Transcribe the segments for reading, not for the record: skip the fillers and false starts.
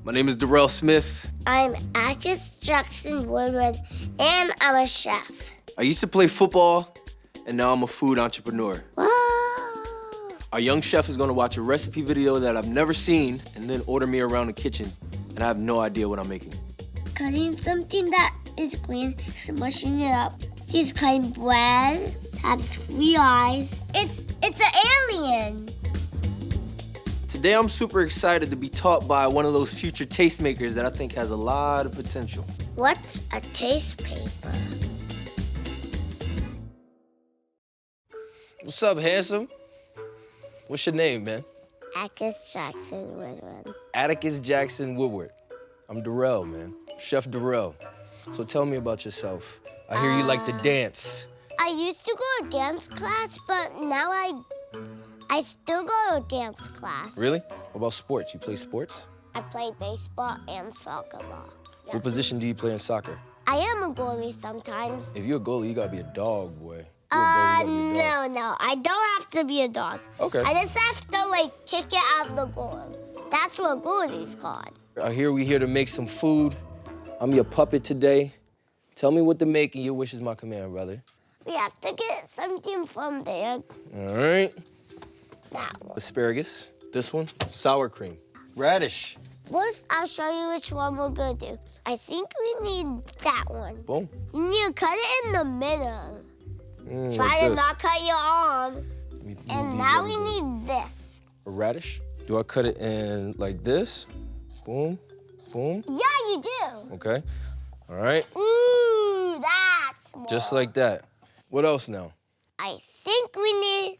My name is Derrell Smith. I'm Atticus Jackson Woodward, and I'm a chef. I used to play football, and now I'm a food entrepreneur. Wow. Our young chef is gonna watch a recipe video that I've never seen and then order me around the kitchen, and I have no idea what I'm making. Cutting something that is green, smushing it up. She's cutting bread, has 3 eyes. It's an alien. Today I'm super excited to be taught by one of those future tastemakers that I think has a lot of potential. What's a taste paper? What's up, handsome? What's your name, man? Atticus Jackson Woodward. Atticus Jackson Woodward. I'm Derrell, man. Chef Derrell. So tell me about yourself. I hear you like to dance. I used to go to dance class, but now I still go to dance class. Really? What about sports? You play sports? I play baseball and soccer ball. Yeah. What position do you play in soccer? I am a goalie sometimes. If you're a goalie, you gotta be a dog, boy. You're a goalie, you gotta be a dog. No, I don't have to be a dog. Okay. I just have to, kick it out of the goal. That's what goalie's called. We're here to make some food. I'm your puppet today. Tell me what to make, and your wish is my command, brother. We have to get something from there. All right. That one. Asparagus. This one, sour cream. Radish. First, I'll show you which one we're gonna do. I think we need that one. Boom. You need to cut it in the middle. Try like to this. not cut your arm. And now we need need this. a radish. Do I cut it in like this? Boom, boom. Yeah, you do. Okay. All right. Ooh, that's more. Just like that. What else now? I think we need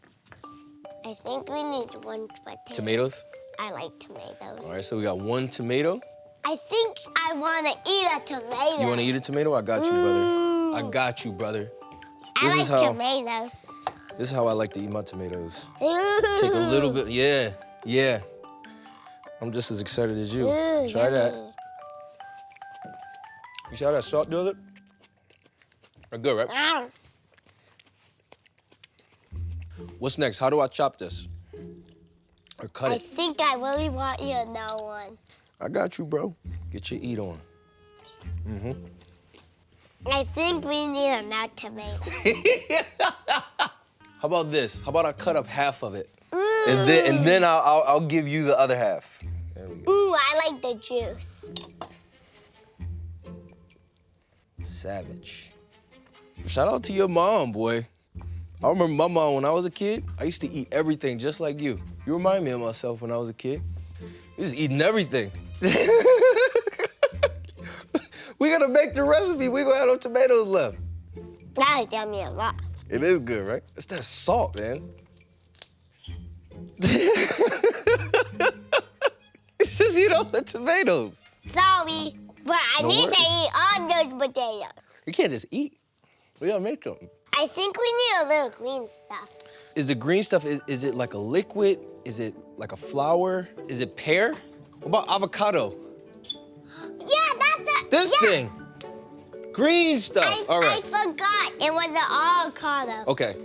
1 potato. Tomatoes. I like tomatoes. All right, so we got 1 tomato. I think I want to eat a tomato. You want to eat a tomato? I got you, brother. I got you, brother. I This like is tomatoes. This is how I like to eat my tomatoes. Ooh. Take a little bit. Yeah. I'm just as excited as you. Ooh, Try that. yummy. You see how that salt does it? They're good, right? Ow. What's next? How do I chop this? Or cut I it? think I really want you to know one. I got you, bro. Get your eat on. I think we need another tomato. How about this? How about I cut up half of it, Ooh. and then I'll give you the other half. There we go. Ooh, I like the juice. Savage. Shout out to your mom, boy. I remember my mom when I was a kid. I used to eat everything just like you. You remind me of myself when I was a kid. We was eating everything. We gotta make the recipe. We gonna have no tomatoes left. That is yummy a lot. It is good, right? It's that salt, man. It's just eat all the tomatoes. Sorry, but I No need to worries. eat all those potatoes. You can't just eat. We gotta make them. I think we need a little green stuff. Is the green stuff, is it like a liquid? Is it like a flour? Is it pear? What about avocado? Yeah, that's it. This yeah. thing. Green stuff. All I right. forgot. It was an avocado. Okay.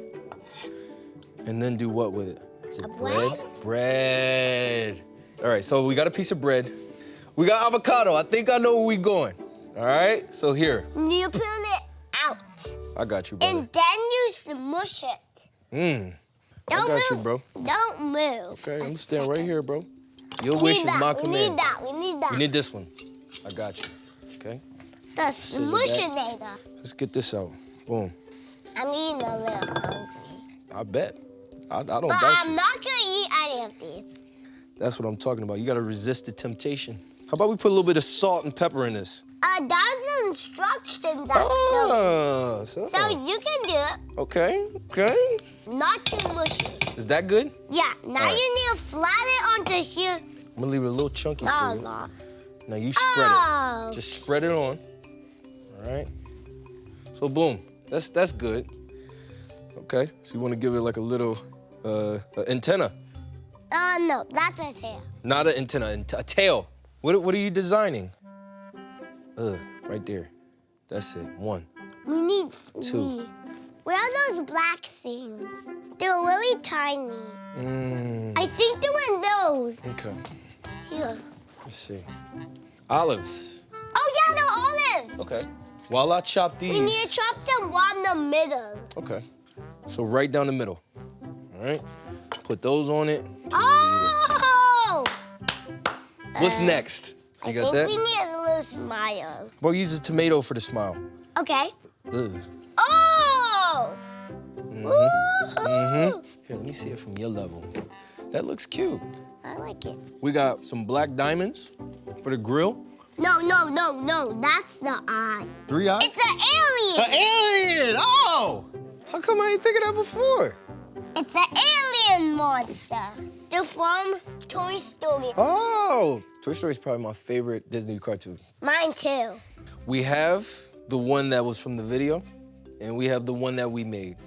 And then do what with it? Is it A bread? Bread. All right, so we got a piece of bread. We got avocado. I think I know where we're going. All right, so here. You peel it out. I got you, brother. And then you smush it. I Don't got you, move. bro. Don't move. Okay, a I'm standing right second. here, bro. Your We wish need is that. my We command. need that. We need that. We need this one. I got you. Okay, the smushinator. let's get this out. Boom. I'm eating a little hungry. I bet. I don't But doubt I'm you. not gonna eat any of these. That's what I'm talking about. You gotta resist the temptation. How about we put a little bit of salt and pepper in this? That's the instructions actually. Ah, So you can do it. Okay. Not too mushy. Is that good? Yeah, now All right. you need to flat it onto here. I'm gonna leave it a little chunky No, for you. no. Now you spread Oh. it. Just spread it on. All right. So boom. That's good. Okay. So you want to give it like a little antenna. No, that's a tail. Not an antenna, a tail. What are you designing? Right there. That's it. 1. We need 2. 3. Where are those black things? They're really tiny. I think they're in those. Okay. Here. Let's see. Olives. Oh yeah, the olives. Okay. While I chop these. We need to chop them right in the middle. Okay. So right down the middle. All right. Put those on it. Oh! What's next? So I you got think that? we need a little smile. Bro, use a tomato for the smile. Okay. Ugh. Oh! Woo-hoo. Here, let me see it from your level. That looks cute. I like it. We got some black diamonds for the grill. No. That's the eye. 3 eyes. It's an alien. An alien! Oh! How come I ain't think of that before? It's an alien monster. They're from Toy Story. Oh! Toy Story is probably my favorite Disney cartoon. Mine too. We have the one that was from the video, and we have the one that we made.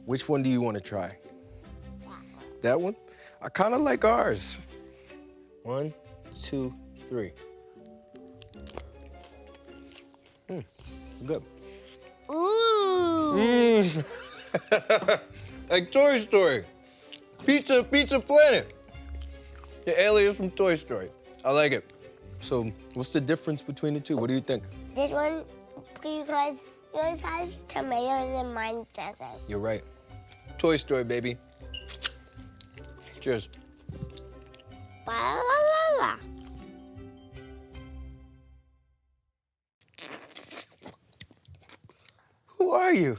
Which one do you want to try? That one? I kind of like ours. 1, 2, 3. Good. Ooh. Like Toy Story. Pizza Planet. The aliens from Toy Story. I like it. So what's the difference between the two? What do you think? This one, because yours has tomatoes and mine doesn't. You're right. Toy Story, baby. Cheers. La, la, la, la. Who are you?